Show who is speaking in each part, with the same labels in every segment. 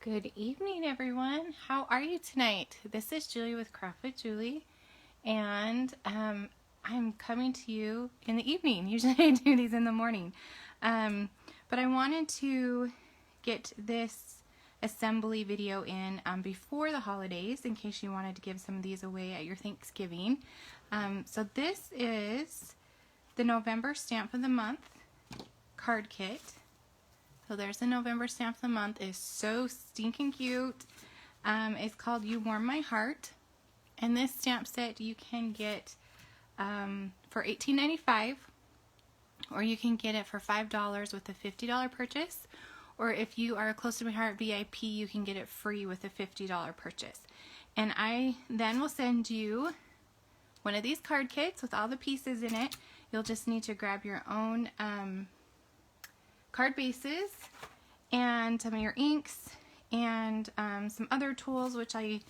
Speaker 1: Good evening, everyone. How are you tonight? This is Julie with Craft with Julie, and I'm coming to you in the evening. Usually I do these in the morning, but I wanted to get this assembly video in before the holidays in case you wanted to give some of these away at your Thanksgiving. So this is the November Stamp of the Month card kit. So there's the November Stamp of the Month. It's so stinking cute. It's called You Warm My Heart. And this stamp set you can get for $18.95, or you can get it for $5 with a $50 purchase. Or if you are a Close to My Heart VIP, you can get it free with a $50 purchase. And I then will send you one of these card kits with all the pieces in it. You'll just need to grab your own card bases and some of your inks and some other tools, which I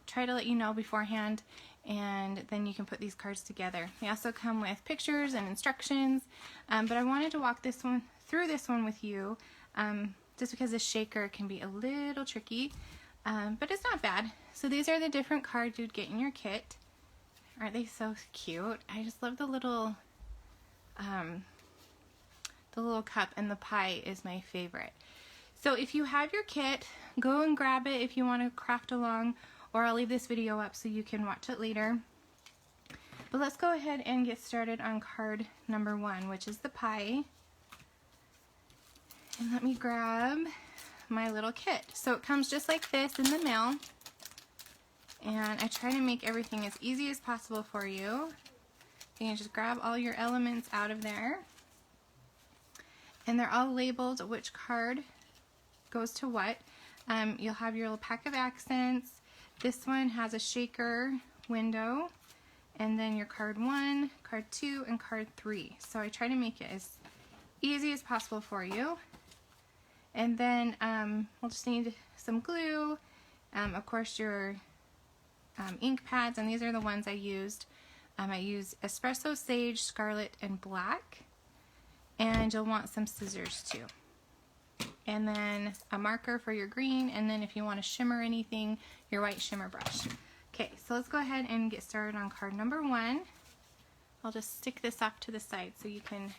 Speaker 1: try to let you know beforehand, and then you can put these cards together. They also come with pictures and instructions, but I wanted to walk through this one with you just because the shaker can be a little tricky, but it's not bad. So these are the different cards you'd get in your kit. Aren't they so cute? I just love the little cup, and the pie is my favorite. So if you have your kit, go and grab it if you want to craft along, or I'll leave this video up so you can watch it later. But let's go ahead and get started on card number 1, which is the pie. And let me grab my little kit. So it comes just like this in the mail, and I try to make everything as easy as possible for you. You can just grab all your elements out of there. And they're all labeled which card goes to what. You'll have your little pack of accents. This one has a shaker window, and then your card 1, card 2, and card 3. So I try to make it as easy as possible for you. And then we'll just need some glue, of course your ink pads, and these are the ones I used. I used Espresso, Sage, Scarlet, and Black. And you'll want some scissors too. And then a marker for your green, and then if you want to shimmer anything, your white shimmer brush. Okay, so let's go ahead and get started on card number 1. I'll just stick this off to the side so you can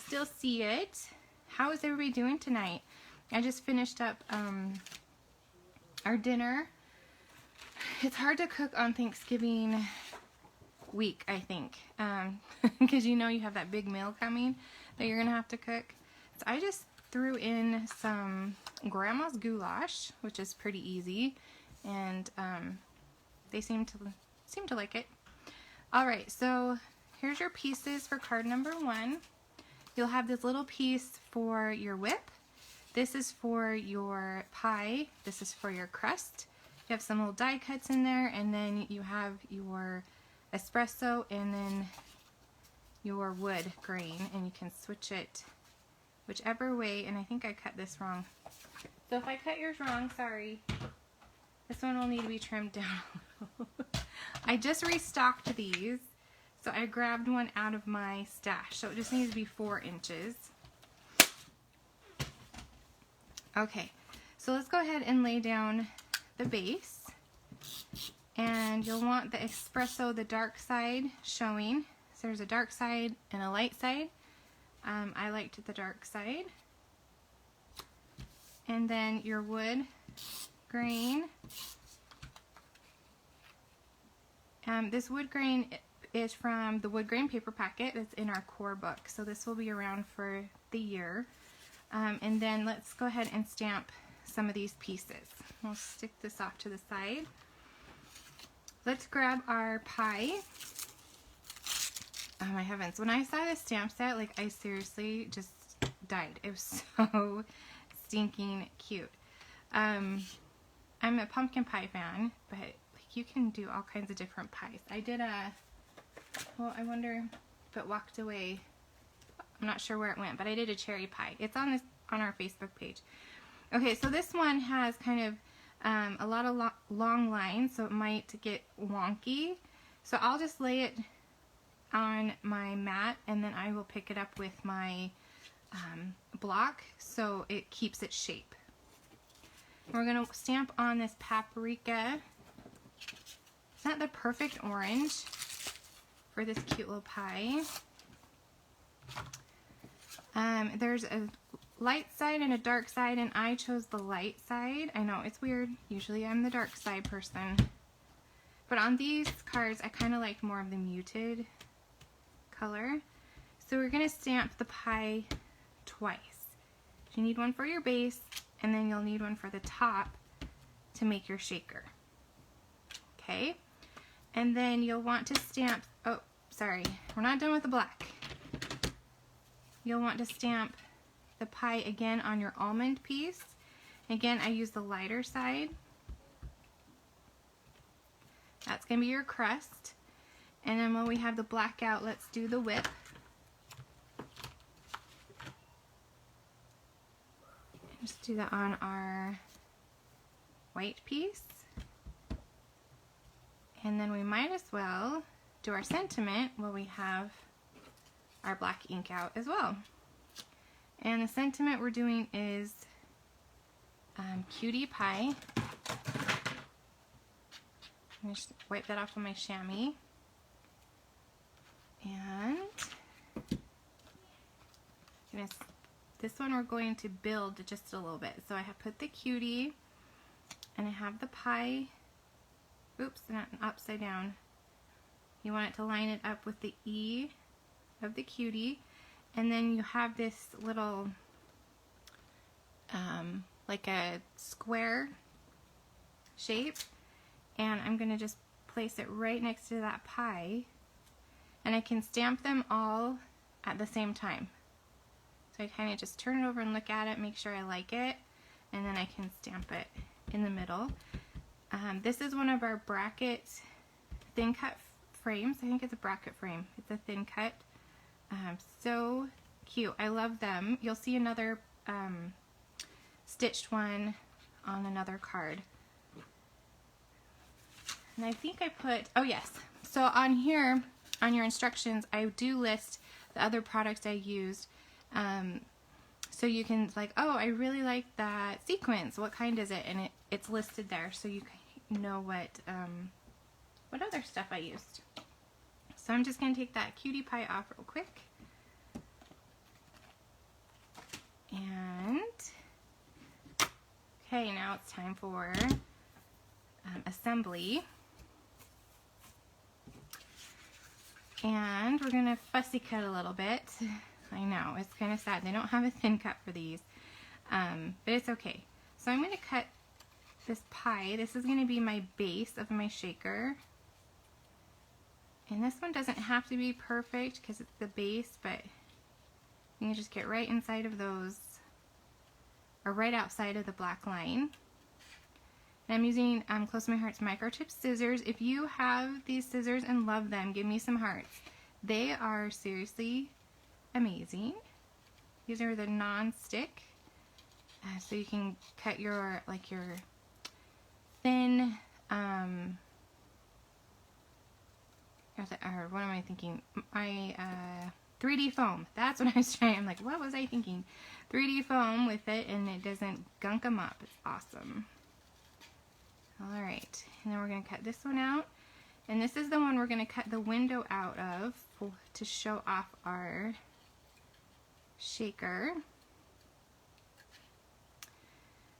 Speaker 1: still see it. How is everybody doing tonight? I just finished up our dinner. It's hard to cook on Thanksgiving week, I think, because you know you have that big meal coming that you're gonna have to cook. So I just threw in some grandma's goulash, which is pretty easy, and they seem to like it. All right, so here's your pieces for card number 1. You'll have this little piece for your whip. This is for your pie. This is for your crust. You have some little die cuts in there, and then you have your espresso and then your wood grain, and you can switch it whichever way. And I think I cut this wrong, so if I cut yours wrong, sorry. This one will need to be trimmed down a little. I just restocked these, so I grabbed one out of my stash, so it just needs to be 4 inches. Okay, so let's go ahead and lay down the base. And you'll want the espresso, the dark side, showing. So there's a dark side and a light side. I liked the dark side. And then your wood grain. This wood grain is from the wood grain paper packet that's in our core book. So this will be around for the year. And then let's go ahead and stamp some of these pieces. We'll stick this off to the side. Let's grab our pie. Oh my heavens, when I saw this stamp set, like, I seriously just died. It was so stinking cute. I'm a pumpkin pie fan, but like, you can do all kinds of different pies. I did well, I wonder if it walked away. I'm not sure where it went, but I did a cherry pie. It's on our Facebook page. Okay, so this one has kind of a lot of long lines, so it might get wonky. So I'll just lay it on my mat, and then I will pick it up with my block so it keeps its shape. We're going to stamp on this paprika. It's not the perfect orange for this cute little pie. There's a light side and a dark side, and I chose the light side. I know, it's weird. Usually I'm the dark side person. But on these cards, I kind of liked more of the muted color. So we're going to stamp the pie twice. You need one for your base, and then you'll need one for the top to make your shaker. Okay? And then you'll want to stamp, oh, sorry, we're not done with the black. You'll want to stamp the pie again on your almond piece. Again, I use the lighter side. That's going to be your crust. And then when we have the black out, let's do the whip. Just do that on our white piece. And then we might as well do our sentiment while we have our black ink out as well. And the sentiment we're doing is Cutie Pie. I'm going to just wipe that off on my chamois. And this one we're going to build just a little bit. So I have put the cutie, and I have the pie. Oops, not upside down. You want it to line it up with the E of the cutie, and then you have this little like a square shape, and I'm going to just place it right next to that pie, and I can stamp them all at the same time. So I kind of just turn it over and look at it, make sure I like it, and then I can stamp it in the middle. This is one of our bracket thin cut frames. I think it's a bracket frame. It's a thin cut. So cute. I love them. You'll see another stitched one on another card. And I think I put, oh yes, so on here, on your instructions, I do list the other products I used. So you can, like, oh, I really like that sequence. What kind is it? And it's listed there, so you can know what other stuff I used. So I'm just going to take that cutie pie off real quick. And, okay, now it's time for assembly. And we're going to fussy cut a little bit. I know, it's kind of sad. They don't have a thin cut for these, but it's okay. So I'm going to cut this pie. This is going to be my base of my shaker. And this one doesn't have to be perfect because it's the base, but you can just get right inside of those, or right outside of the black line. And I'm using Close to My Heart's microchip scissors. If you have these scissors and love them, give me some hearts. They are seriously amazing. These are the non-stick, so you can cut your thin or what am I thinking? My 3D foam. That's what I was trying. I'm like, what was I thinking? 3D foam with it, and it doesn't gunk them up. It's awesome. All right, and then we're going to cut this one out, and this is the one we're going to cut the window out of to show off our shaker.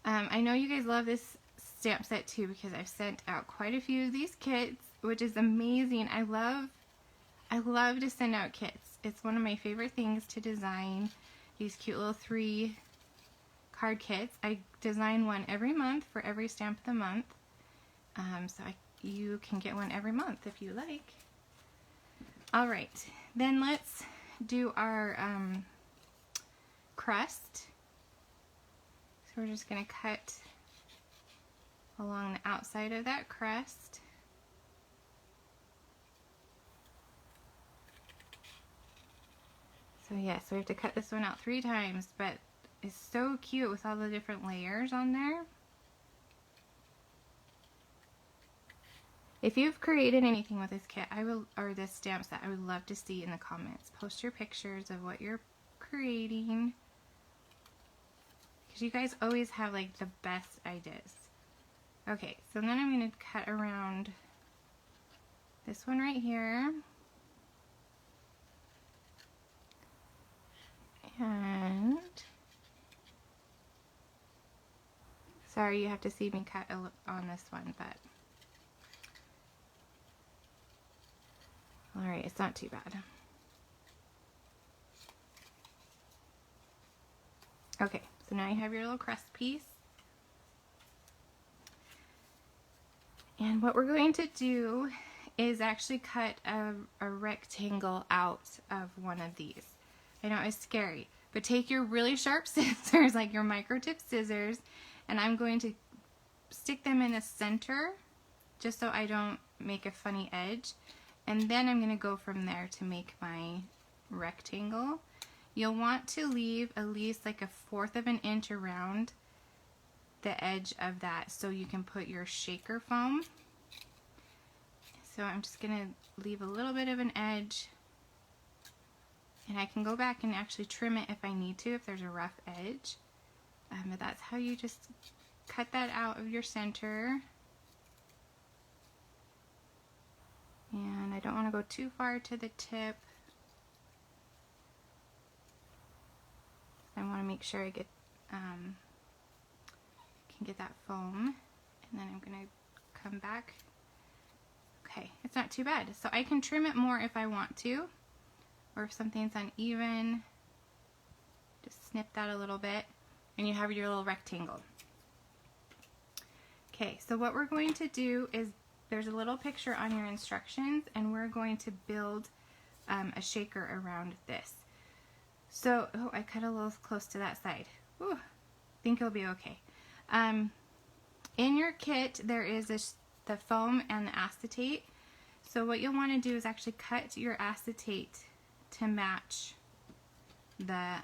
Speaker 1: I know you guys love this stamp set too, because I've sent out quite a few of these kits, which is amazing. I love to send out kits. It's one of my favorite things to design, these cute little 3 card kits. I design one every month for every stamp of the month, so you can get one every month if you like. Alright, then let's do our crust. So we're just going to cut along the outside of that crust. So yeah, so we have to cut this one out 3 times, but it's so cute with all the different layers on there. If you've created anything with this kit, or this stamp set, I would love to see in the comments. Post your pictures of what you're creating, because because you guys always have like the best ideas. Okay, so then I'm going to cut around this one right here. And sorry you have to see me cut on this one, but alright, it's not too bad. Okay, so now you have your little crust piece. And what we're going to do is actually cut a rectangle out of one of these. I know it's scary, but take your really sharp scissors, like your micro tip scissors, and I'm going to stick them in the center just so I don't make a funny edge. And then I'm going to go from there to make my rectangle. You'll want to leave at least like 1/4 of an inch around the edge of that so you can put your shaker foam. So I'm just going to leave a little bit of an edge, and I can go back and actually trim it if I need to, if there's a rough edge. But that's how you just cut that out of your center. And I don't want to go too far to the tip. I want to make sure I get can get that foam, and then I'm going to come back. Okay, it's not too bad. So I can trim it more if I want to, or if something's uneven, just snip that a little bit, and you have your little rectangle. Okay, so what we're going to do is, there's a little picture on your instructions, and we're going to build a shaker around this. So, oh, I cut a little close to that side. Ooh, think it'll be okay. In your kit, there is the foam and the acetate. So what you'll want to do is actually cut your acetate to match the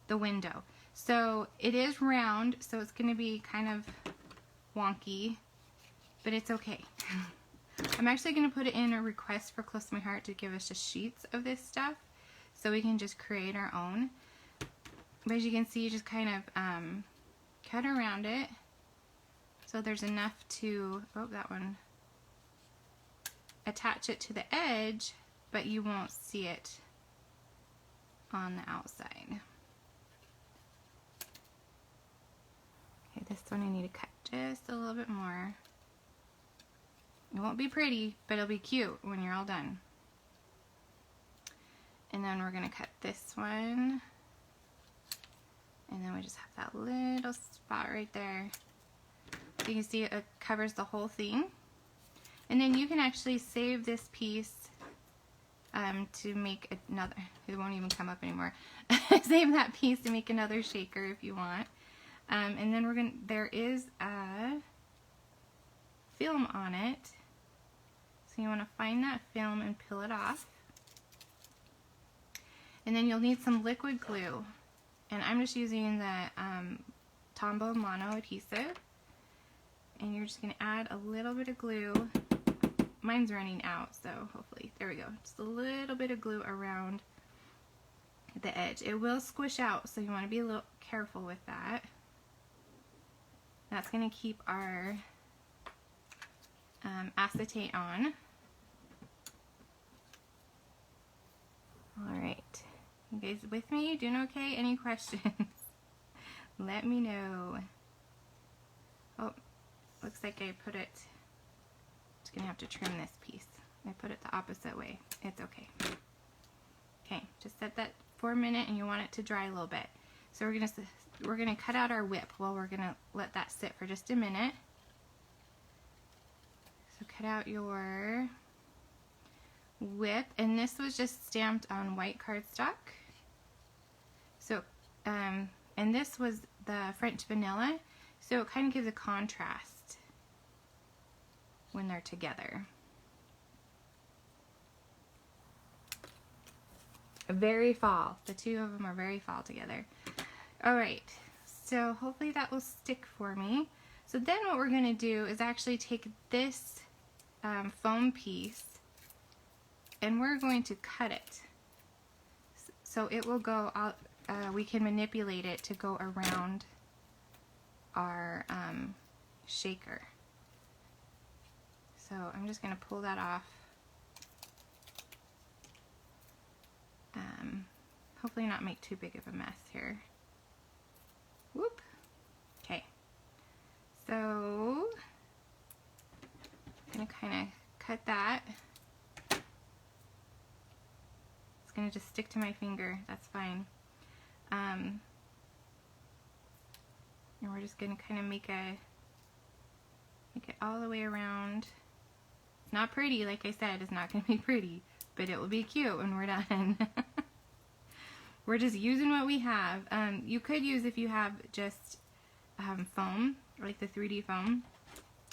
Speaker 1: window. So it is round, so it's going to be kind of wonky, but it's okay. I'm actually going to put it in a request for Close to My Heart to give us just sheets of this stuff so we can just create our own. But as you can see, you just kind of cut around it so there's enough to, oh, that one, attach it to the edge, but you won't see it on the outside. Okay, this one I need to cut just a little bit more. It won't be pretty, but it'll be cute when you're all done. And then we're going to cut this one. And then we just have that little spot right there. You can see it covers the whole thing. And then you can actually save this piece to make another. It won't even come up anymore. Save that piece to make another shaker if you want. And then there is a film on it. So you want to find that film and peel it off. And then you'll need some liquid glue. And I'm just using the Tombow Mono adhesive. And you're just going to add a little bit of glue. Mine's running out, so hopefully, there we go. Just a little bit of glue around the edge. It will squish out, so you want to be a little careful with that. That's going to keep our acetate on. Alright, you guys with me? Doing okay? Any questions? Let me know. Oh, looks like I put it, just gonna have to trim this piece. I put it the opposite way. It's okay. Okay, just set that for a minute, and you want it to dry a little bit. So we're gonna cut out our whip. Well, we're gonna let that sit for just a minute. So cut out your whip, and this was just stamped on white cardstock. So, and this was the French vanilla, so it kind of gives a contrast when they're together. Very fall. The two of them are very fall together. Alright, so hopefully that will stick for me. So then what we're going to do is actually take this foam piece, and we're going to cut it. So it will go out we can manipulate it to go around our shaker. So I'm just going to pull that off. Hopefully not make too big of a mess here. Whoop. Okay. So I'm going to kind of cut that. It's going to just stick to my finger. That's fine. And we're just going to kind of make it all the way around. It's not pretty, like I said, it's not going to be pretty, but it will be cute when we're done. We're just using what we have. You could use, if you have just foam, like the 3D foam,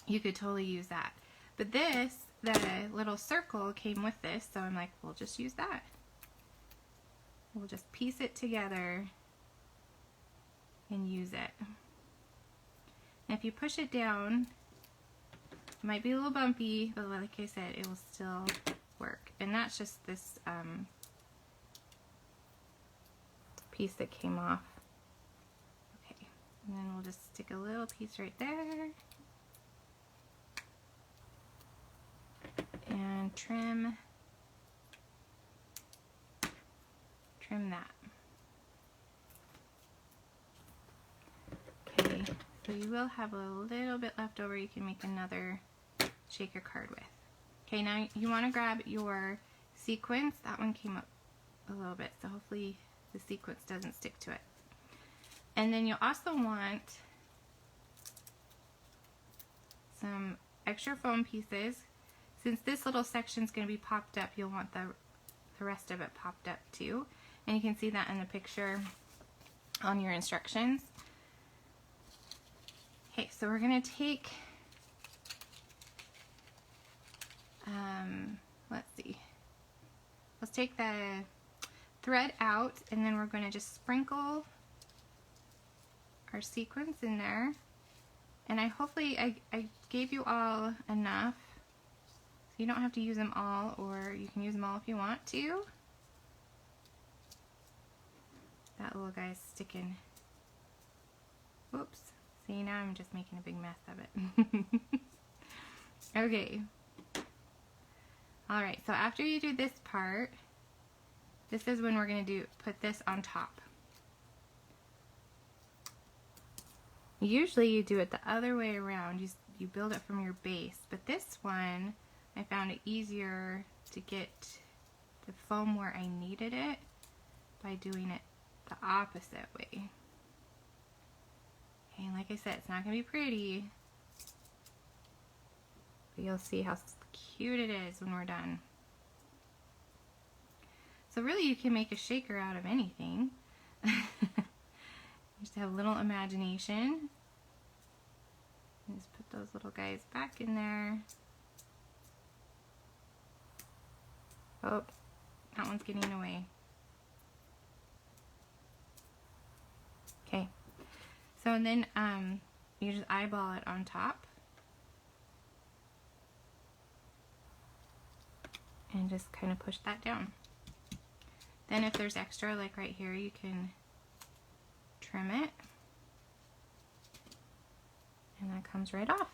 Speaker 1: you could totally use that. But this, the little circle came with this, so I'm like, we'll just use that. We'll just piece it together and use it. And if you push it down, it might be a little bumpy, but like I said, it will still work. And that's just this piece that came off. Okay, and then we'll just stick a little piece right there. And trim that. Okay, so you will have a little bit left over you can make another shaker card with. Okay, now you want to grab your sequins. That one came up a little bit, so hopefully the sequence doesn't stick to it. And then you'll also want some extra foam pieces. Since this little section is going to be popped up, you'll want the rest of it popped up too. And you can see that in the picture on your instructions. Okay, so we're going to take, let's take the thread out, and then we're going to just sprinkle our sequins in there. And hopefully I gave you all enough, so you don't have to use them all, or you can use them all if you want to. That little guy's sticking. Whoops. See, now I'm just making a big mess of it. Okay. Alright, so after you do this part, this is when we're going to put this on top. Usually you do it the other way around. You build it from your base, but this one I found it easier to get the foam where I needed it by doing it the opposite way. Okay, and like I said, it's not going to be pretty, but you'll see how cute it is when we're done. So really you can make a shaker out of anything. Just have a little imagination. And just put those little guys back in there. Oh, that one's getting away. Okay. So and then you just eyeball it on top. And just kind of push that down. Then if there's extra, like right here, you can trim it. And that comes right off.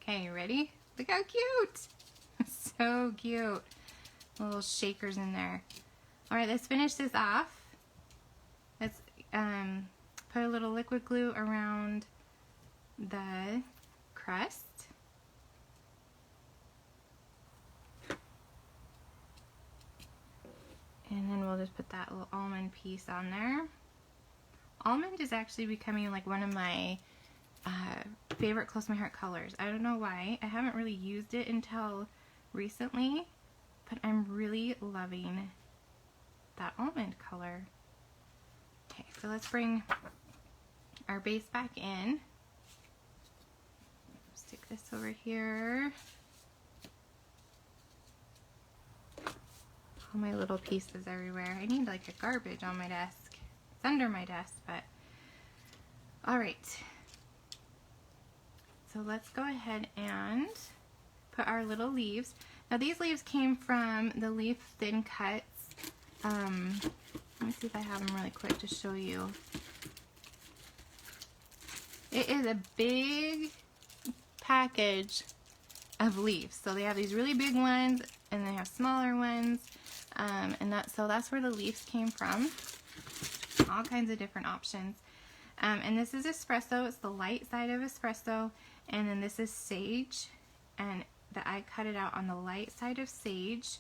Speaker 1: Okay, you ready? Look how cute! So cute. Little shakers in there. Alright, let's finish this off. Let's put a little liquid glue around the crust. And then we'll just put that little almond piece on there. Almond is actually becoming like one of my favorite close to my heart colors. I don't know why. I haven't really used it until recently, but I'm really loving that almond color. Okay, so let's bring our base back in. Stick this over here. All my little pieces everywhere. I need like a garbage on my desk. It's under my desk, but alright. So let's go ahead and put our little leaves. Now these leaves came from the Leaf Thin Cuts Let me see if I have them really quick to show you. It is a big package of leaves. So they have these really big ones and they have smaller ones. And that's where the leaves came from. All kinds of different options. And this is espresso. It's the light side of espresso. And then this is sage. And I cut it out on the light side of sage.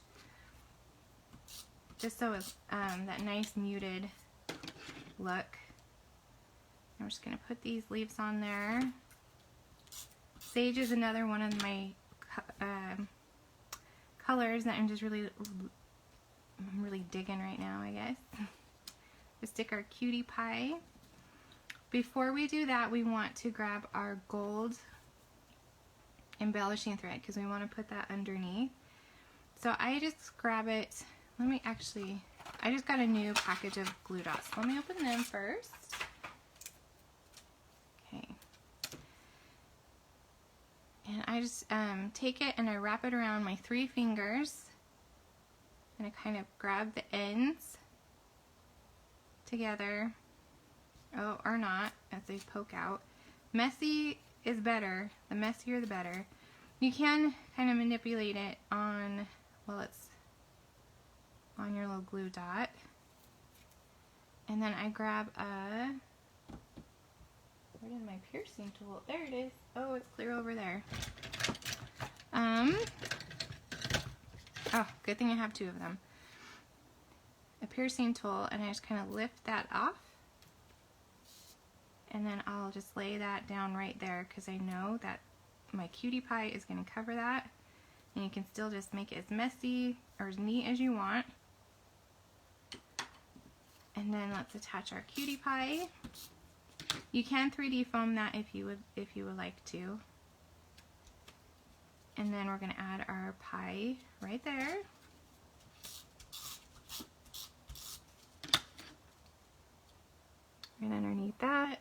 Speaker 1: Just so it's that nice muted look. I'm just going to put these leaves on there. Sage is another one of my colors that I'm really digging right now, I guess. We stick our cutie pie. Before we do that, we want to grab our gold embellishing thread because we want to put that underneath. So I just grab it. I just got a new package of glue dots. Let me open them first. Okay. And I just take it and I wrap it around my 3 fingers. And I kind of grab the ends together. Oh, or not, as they poke out. Messy is better. The messier the better. You can kind of manipulate it on, well, it's on your little glue dot. And then I grab where did my piercing tool? There it is. Oh, it's clear over there. Oh, good thing I have 2 of them. A piercing tool, and I just kind of lift that off. And then I'll just lay that down right there because I know that my cutie pie is going to cover that. And you can still just make it as messy or as neat as you want. And then let's attach our cutie pie. You can 3D foam that if you would like to. And then we're going to add our pie right there. And underneath that.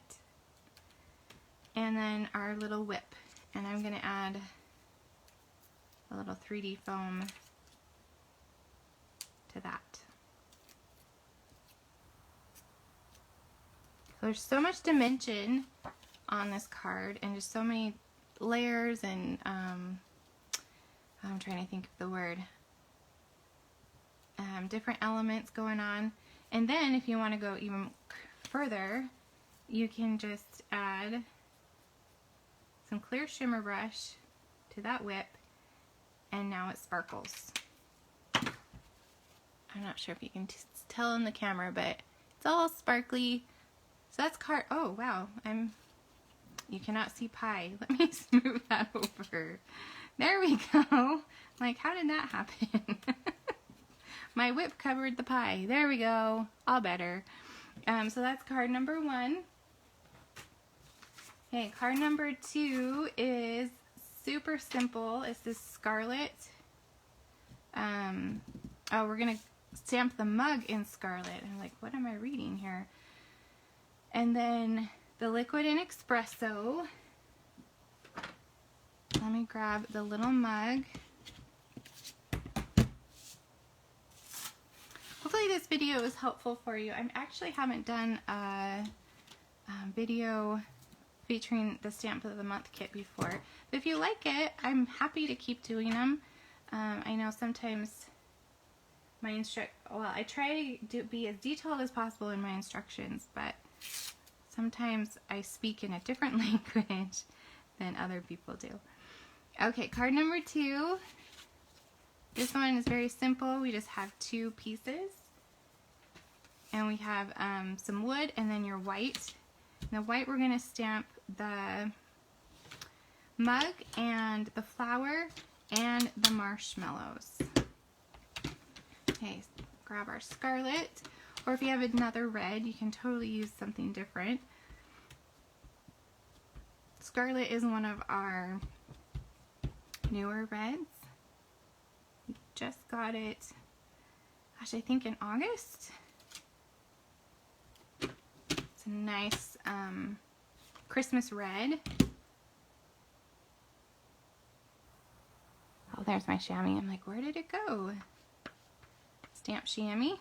Speaker 1: And then our little whip. And I'm going to add a little 3D foam to that. There's so much dimension on this card and just so many layers and I'm trying to think of the word. Different elements going on. And then if you want to go even further, you can just add some clear shimmer brush to that whip and now it sparkles. I'm not sure if you can tell in the camera, but it's all sparkly. So that's card. Oh wow, you cannot see pie. Let me smooth that over. There we go. Like, how did that happen? My whip covered the pie. There we go. All better. So that's card number 1. Okay, card number 2 is super simple. It's this scarlet. Oh, we're gonna stamp the mug in scarlet. I'm like, what am I reading here? And then the liquid in espresso. Let me grab the little mug. Hopefully this video is helpful for you. I actually haven't done a video featuring the Stamp of the Month kit before. But if you like it, I'm happy to keep doing them. I know sometimes I try to be as detailed as possible in my instructions, but sometimes I speak in a different language than other people do. Okay, card number 2. This one is very simple. We just have 2 pieces. And we have some wood and then your white. And the white, we're going to stamp the mug and the flower and the marshmallows. Okay, grab our scarlet. Or if you have another red, you can totally use something different. Scarlet is one of our newer reds. We just got it, gosh, I think in August. It's a nice Christmas red. Oh, there's my chamois. I'm like, where did it go? Stamp chamois.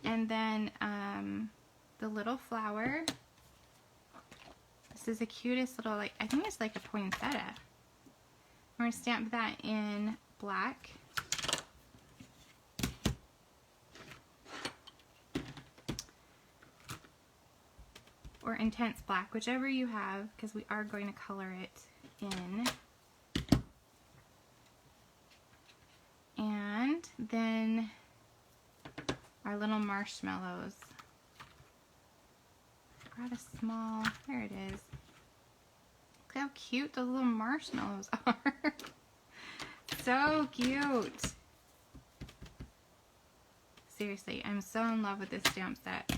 Speaker 1: And then the little flower. This is the cutest little, like, I think it's like a poinsettia. We're going to stamp that in black. Or intense black, whichever you have, because we are going to color it in. And then our little marshmallows. I got a small, there it is. Look how cute the little marshmallows are. So cute. Seriously, I'm so in love with this stamp set.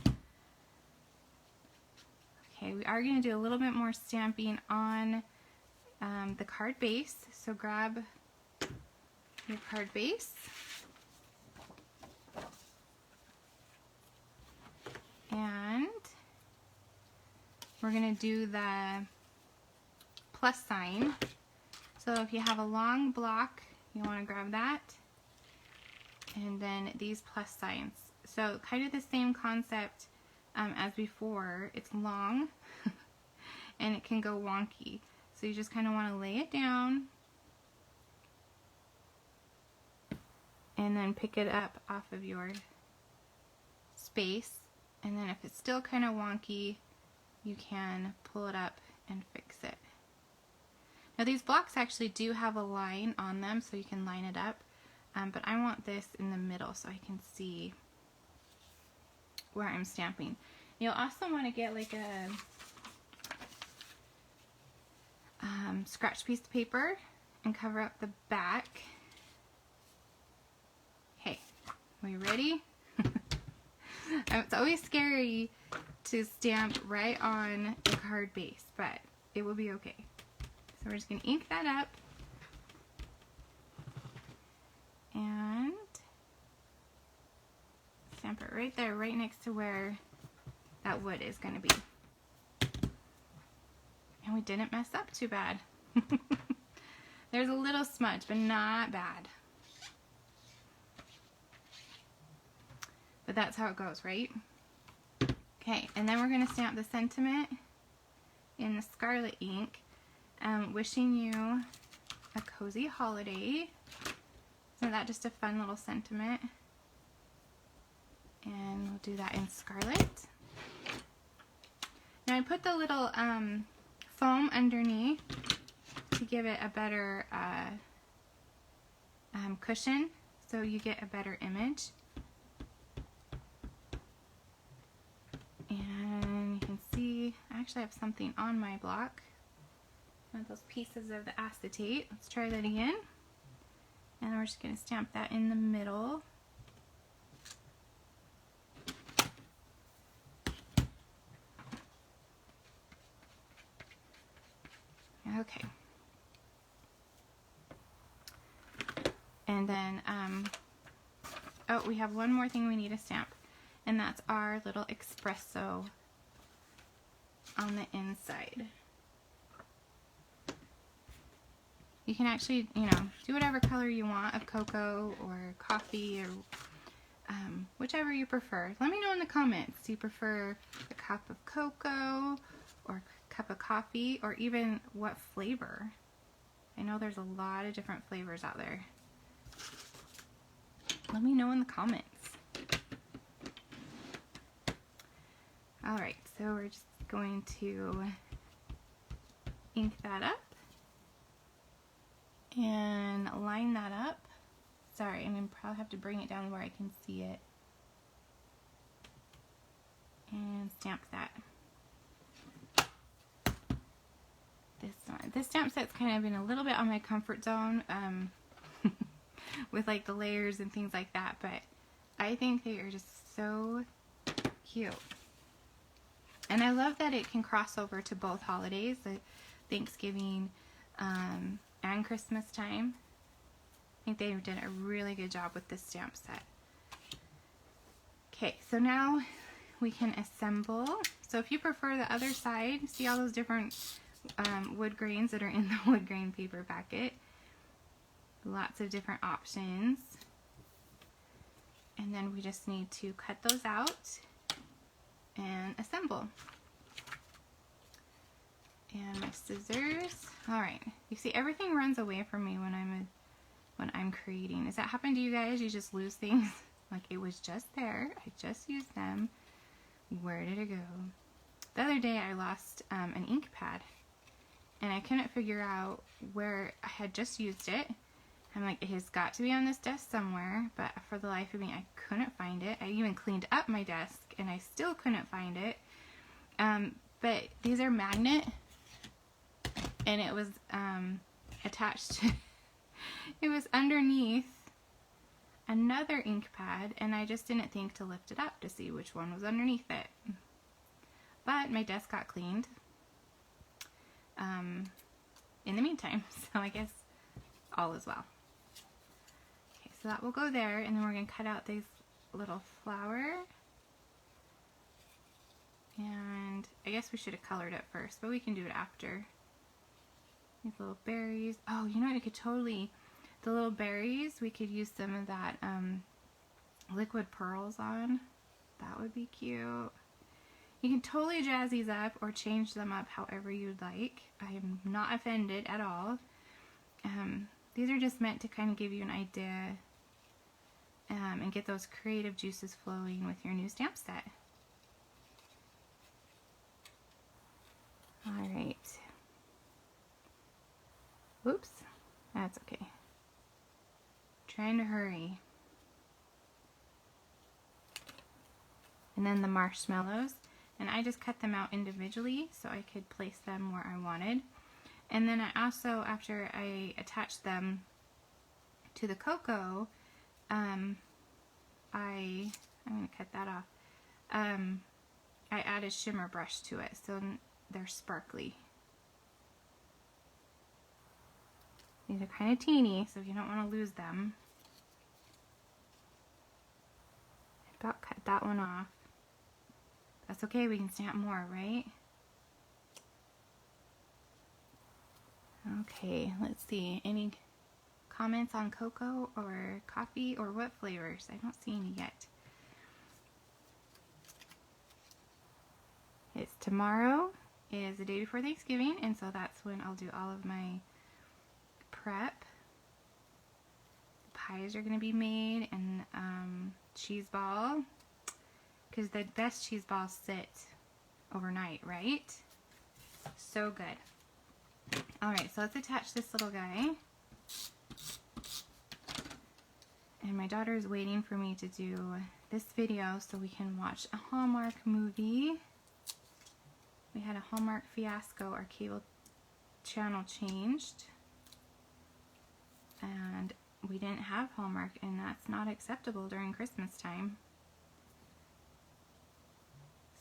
Speaker 1: Okay, we are going to do a little bit more stamping on the card base. So grab your card base. And we're going to do the plus sign. So if you have a long block, you want to grab that. And then these plus signs. So kind of the same concept as before. It's long and it can go wonky. So you just kind of want to lay it down and then pick it up off of your space. And then if it's still kind of wonky, you can pull it up and fix it. Now these blocks actually do have a line on them, so you can line it up. But I want this in the middle so I can see where I'm stamping. You'll also want to get like a scratch piece of paper and cover up the back. Okay, are we ready? It's always scary to stamp right on the card base, but it will be okay. So we're just going to ink that up and stamp it right there, right next to where that wood is going to be. And we didn't mess up too bad. There's a little smudge, but not bad. But that's how it goes, right? Okay, and then we're going to stamp the sentiment in the scarlet ink. Wishing you a cozy holiday. Isn't that just a fun little sentiment? And we'll do that in scarlet. Now I put the little foam underneath to give it a better cushion, so you get a better image. And you can see I actually have something on my block. One of those pieces of the acetate. Let's try that again. And we're just going to stamp that in the middle. Okay. And then, oh, we have one more thing we need to stamp. And that's our little espresso on the inside. You can actually, you know, do whatever color you want of cocoa or coffee or whichever you prefer. Let me know in the comments. Do you prefer a cup of cocoa or a cup of coffee, or even what flavor? I know there's a lot of different flavors out there. Let me know in the comments. Alright, so we're just going to ink that up. And line that up. Sorry, I'm going to probably have to bring it down where I can see it. And stamp that. This stamp set's kind of been a little bit on my comfort zone with like the layers and things like that, but I think they are just so cute. And I love that it can cross over to both holidays, like Thanksgiving and Christmas time. I think they did a really good job with this stamp set. Okay, so now we can assemble. So if you prefer the other side, see all those different wood grains that are in the wood grain paper packet. Lots of different options. And then we just need to cut those out and assemble. And my scissors. All right, you see everything runs away from me when I'm creating. Does that happen to you guys? You just lose things? Like it was just there, I just used them. Where did it go? The other day I lost an ink pad and I couldn't figure out where I had just used it. I'm like, it has got to be on this desk somewhere, but for the life of me I couldn't find it. I even cleaned up my desk and I still couldn't find it. But these are magnet, and it was attached to, it was underneath another ink pad, and I just didn't think to lift it up to see which one was underneath it. But my desk got cleaned in the meantime, so I guess all is well. Okay, so that will go there, and then we're going to cut out these little flower. And I guess we should have colored it first, but we can do it after. These little berries. Oh, you know what? I could totally, the little berries, we could use some of that liquid pearls on. That would be cute. You can totally jazz these up or change them up however you'd like. I am not offended at all. These are just meant to kind of give you an idea and get those creative juices flowing with your new stamp set. Alright. Whoops. That's okay. Trying to hurry. And then the marshmallows. And I just cut them out individually so I could place them where I wanted. And then I also, after I attached them to the cocoa, I'm going to cut that off. I added shimmer brush to it so they're sparkly. These are kind of teeny, so you don't want to lose them. I about cut that one off. That's okay, we can stamp more, right? Okay, let's see. Any comments on cocoa or coffee or what flavors? I don't see any yet. It's tomorrow is the day before Thanksgiving, and so that's when I'll do all of my prep. The pies are going to be made, and cheese ball, because the best cheese balls sit overnight, right? So good. Alright, so let's attach this little guy. And my daughter is waiting for me to do this video so we can watch a Hallmark movie. We had a Hallmark fiasco. Our cable channel changed. And we didn't have Hallmark, and that's not acceptable during Christmas time.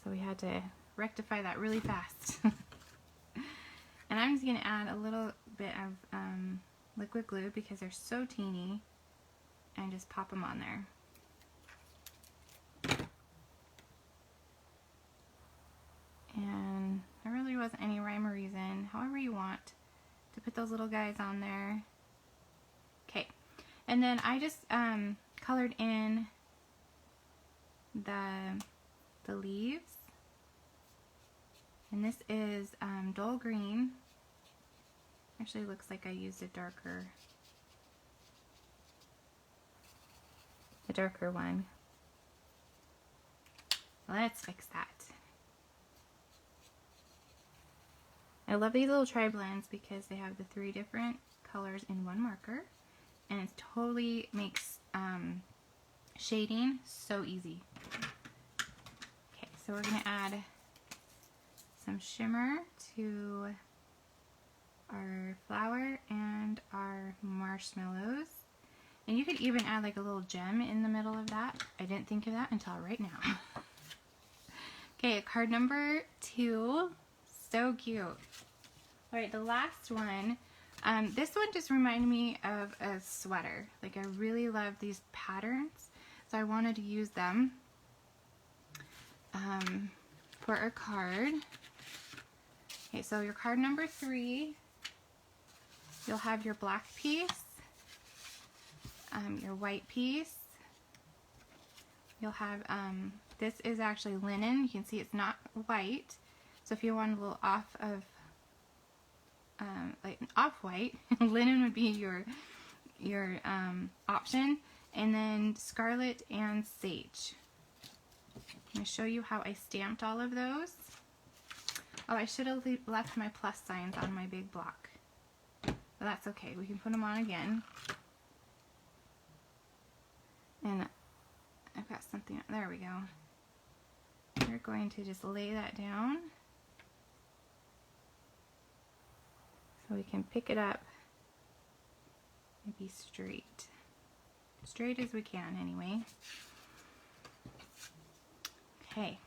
Speaker 1: So we had to rectify that really fast. And I'm just going to add a little bit of liquid glue because they're so teeny, and just pop them on there. And there really wasn't any rhyme or reason. However you want to put those little guys on there. Okay. And then I just colored in the leaves. And this is dull green. Actually looks like I used a darker one. Let's fix that. I love these little tri-blends because they have the 3 different colors in one marker, and it totally makes shading so easy. Okay, so we're going to add some shimmer to our flower and our marshmallows. And you could even add like a little gem in the middle of that. I didn't think of that until right now. Okay, card number 2. So cute. Alright, the last one. This one just reminded me of a sweater. Like, I really love these patterns, so I wanted to use them for a card. Okay, so your card number 3, you'll have your black piece, your white piece, you'll have, this is actually linen. You can see it's not white. So if you want a little off of, like an off-white, linen would be your option. And then scarlet and sage. I'm going to show you how I stamped all of those. Oh, I should have left my plus signs on my big block. But that's okay. We can put them on again. And I've got something. There we go. We're going to just lay that down. So we can pick it up. Maybe straight. Straight as we can anyway. Okay.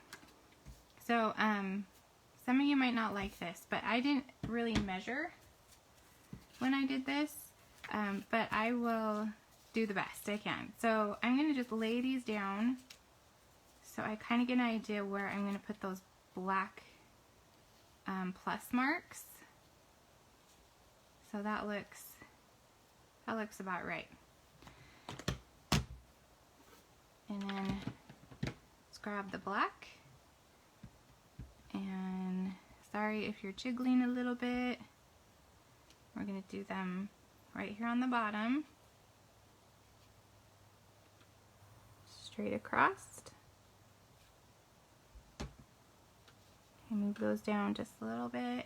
Speaker 1: So, some of you might not like this, but I didn't really measure when I did this, but I will do the best I can. So I'm going to just lay these down so I kind of get an idea where I'm going to put those black plus marks. So that looks about right. And then let's grab the black. And sorry if you're jiggling a little bit. We're going to do them right here on the bottom. Straight across. Okay, move those down just a little bit.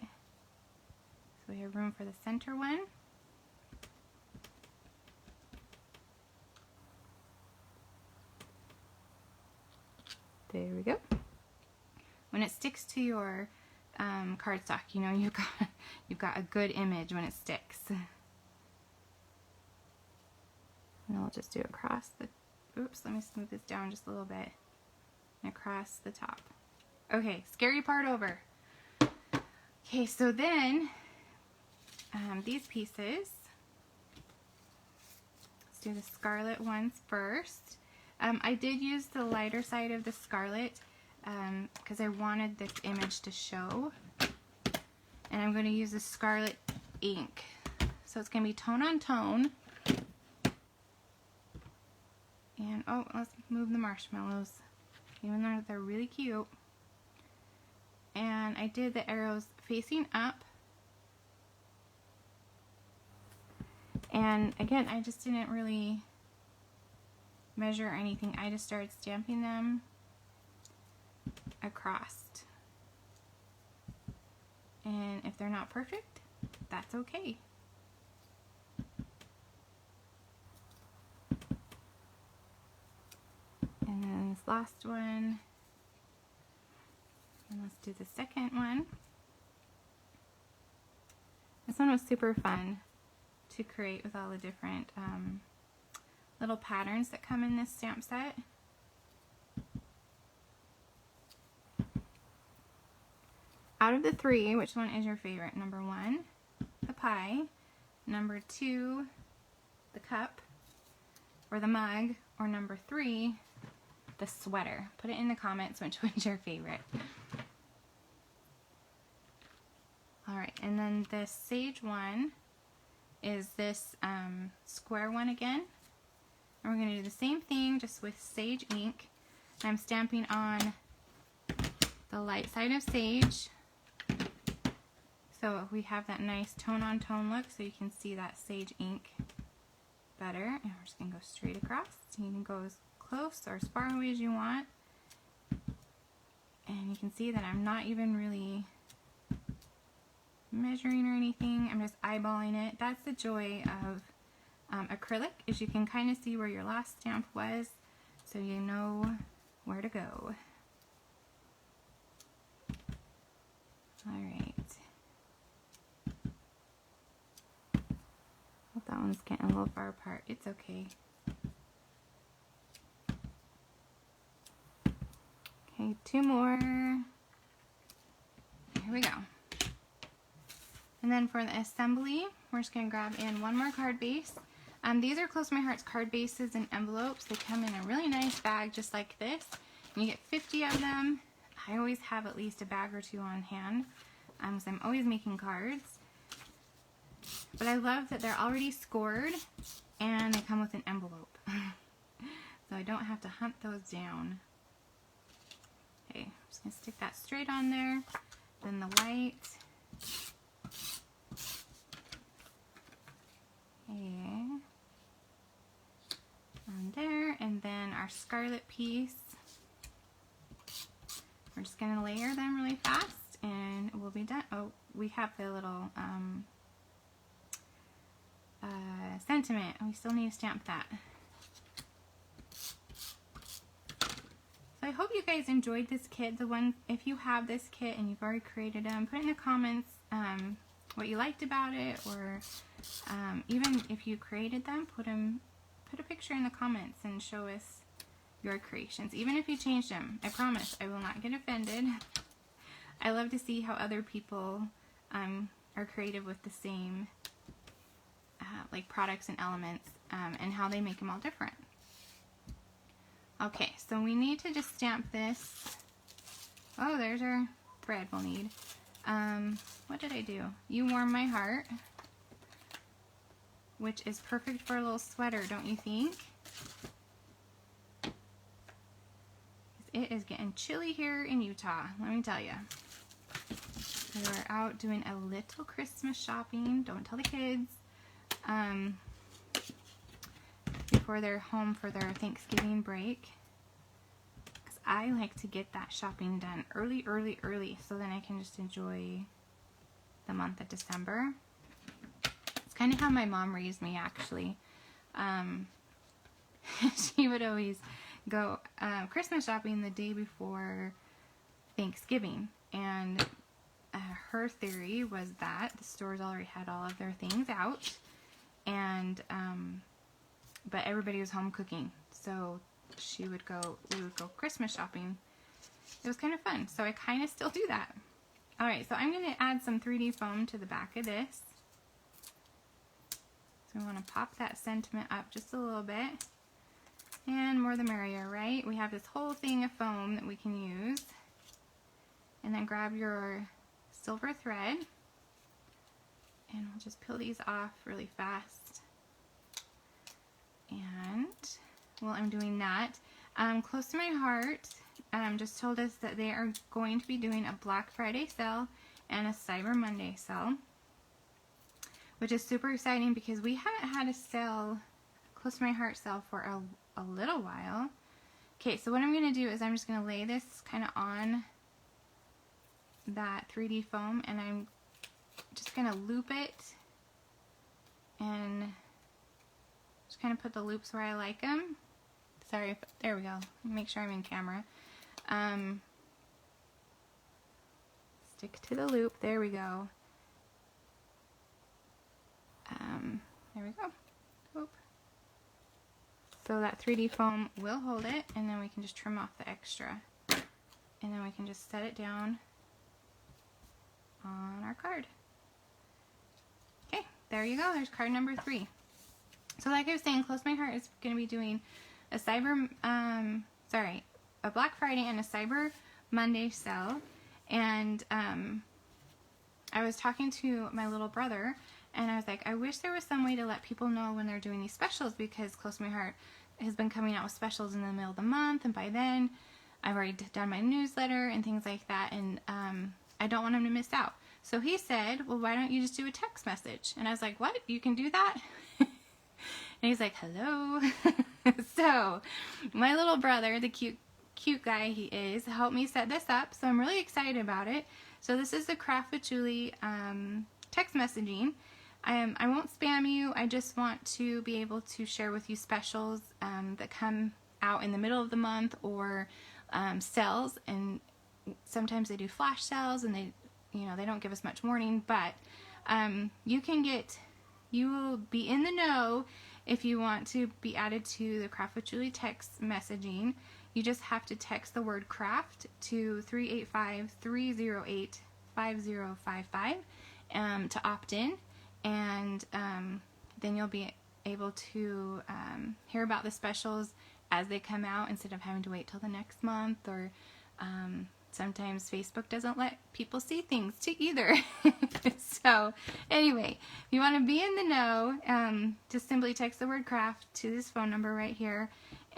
Speaker 1: So we have room for the center one. There we go. When it sticks to your cardstock, you know you've got a good image when it sticks. And I'll just do across the, oops, let me smooth this down just a little bit. And across the top. Okay, scary part over. Okay, so then these pieces, let's do the scarlet ones first. I did use the lighter side of the scarlet because I wanted this image to show. And I'm going to use the scarlet ink. So it's going to be tone on tone. And oh, let's move the marshmallows, even though they're really cute. And I did the arrows facing up. And again, I just didn't really measure or anything. I just started stamping them across. And if they're not perfect, that's okay. And then this last one, and let's do the second one. This one was super fun to create with all the different little patterns that come in this stamp set. Out of the three, which one is your favorite? Number 1, the pie. Number 2, the cup or the mug. Or number 3, the sweater. Put it in the comments which one's your favorite. Alright, and then the sage one is this square one again. And we're going to do the same thing just with sage ink. And I'm stamping on the light side of sage. So we have that nice tone on tone look so you can see that sage ink better. And we're just going to go straight across. You can go as close or as far away as you want. And you can see that I'm not even really measuring or anything. I'm just eyeballing it. That's the joy of acrylic, is you can kind of see where your last stamp was, so you know where to go. Alright. Hope that one's getting a little far apart. It's okay. Okay, 2 more. Here we go. And then for the assembly, we're just going to grab in 1 more card base. These are Close to My Heart's card bases and envelopes. They come in a really nice bag just like this. And you get 50 of them. I always have at least a bag or 2 on hand, so I'm always making cards. But I love that they're already scored and they come with an envelope. so I don't have to hunt those down. Okay, I'm just going to stick that straight on there. Then the white. Okay. On there. And then our scarlet piece. We're just going to layer them really fast and we'll be done. Oh, we have the little sentiment. We still need to stamp that. So I hope you guys enjoyed this kit. The one, if you have this kit and you've already created them, put in the comments what you liked about it, or even if you created them, put a picture in the comments and show us your creations. Even if you change them, I promise I will not get offended. I love to see how other people are creative with the same like products and elements and how they make them all different. Okay, so we need to just stamp this. Oh, there's our thread we'll need. What did I do? You Warm My Heart, which is perfect for a little sweater, don't you think? It is getting chilly here in Utah, let me tell you. We are out doing a little Christmas shopping. Don't tell the kids. Before they're home for their Thanksgiving break. Because I like to get that shopping done early, so then I can just enjoy the month of December. It's kind of how my mom raised me, actually. She would always go Christmas shopping the day before Thanksgiving, and her theory was that the stores already had all of their things out, and but everybody was home cooking, so we would go Christmas shopping. It was kind of fun, so I kind of still do that. Alright, so I'm going to add some 3D foam to the back of this. So we want to pop that sentiment up just a little bit. And more the merrier, right? We have this whole thing of foam that we can use. And then grab your silver thread. And we'll just peel these off really fast. And while I'm doing that, Close to My Heart just told us that they are going to be doing a Black Friday sale and a Cyber Monday sale, which is super exciting because we haven't had a sale, Close to My Heart sale, for a little while. Okay, so what I'm going to do is I'm just going to lay this kind of on that 3D foam, and I'm just going to loop it and just kind of put the loops where I like them. Sorry, there we go. Make sure I'm in camera. Stick to the loop. There we go. There we go. Oop. So that 3D foam will hold it, and then we can just trim off the extra. And then we can just set it down on our card. Okay, there you go. There's card number 3. So like I was saying, Close My Heart is going to be doing a a Black Friday and a Cyber Monday sale. And I was talking to my little brother, and I was like, I wish there was some way to let people know when they're doing these specials, because Close to My Heart has been coming out with specials in the middle of the month, and by then I've already done my newsletter and things like that, and I don't want them to miss out. So he said, well, why don't you just do a text message? And I was like, what? You can do that? And he's like, hello. So my little brother, the cute guy he is, helped me set this up, so I'm really excited about it. So this is the Craft with Julie text messaging. I won't spam you. I just want to be able to share with you specials that come out in the middle of the month, or sales, and sometimes they do flash sales, and they don't give us much warning, but you will be in the know if you want to be added to the Craft with Julie text messaging. You just have to text the word craft to 385-308-5055 to opt in, and then you'll be able to hear about the specials as they come out, instead of having to wait till the next month, or sometimes Facebook doesn't let people see things too either. So anyway, if you want to be in the know, just simply text the word craft to this phone number right here,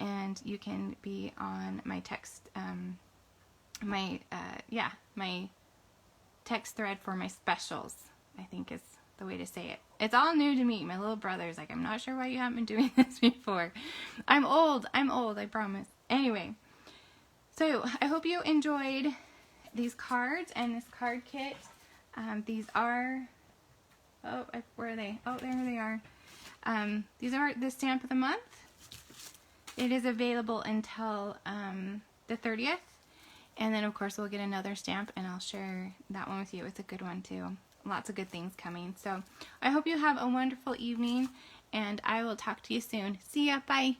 Speaker 1: and you can be on my text, my text thread for my specials, I think is the way to say it. It's all new to me. My little brother's like, I'm not sure why you haven't been doing this before. I'm old, I promise. Anyway, so I hope you enjoyed these cards and this card kit. These are, where are they? Oh, there they are. These are the stamp of the month. It is available until the 30th. And then, of course, we'll get another stamp, and I'll share that one with you. It's a good one, too. Lots of good things coming. So I hope you have a wonderful evening, and I will talk to you soon. See ya. Bye.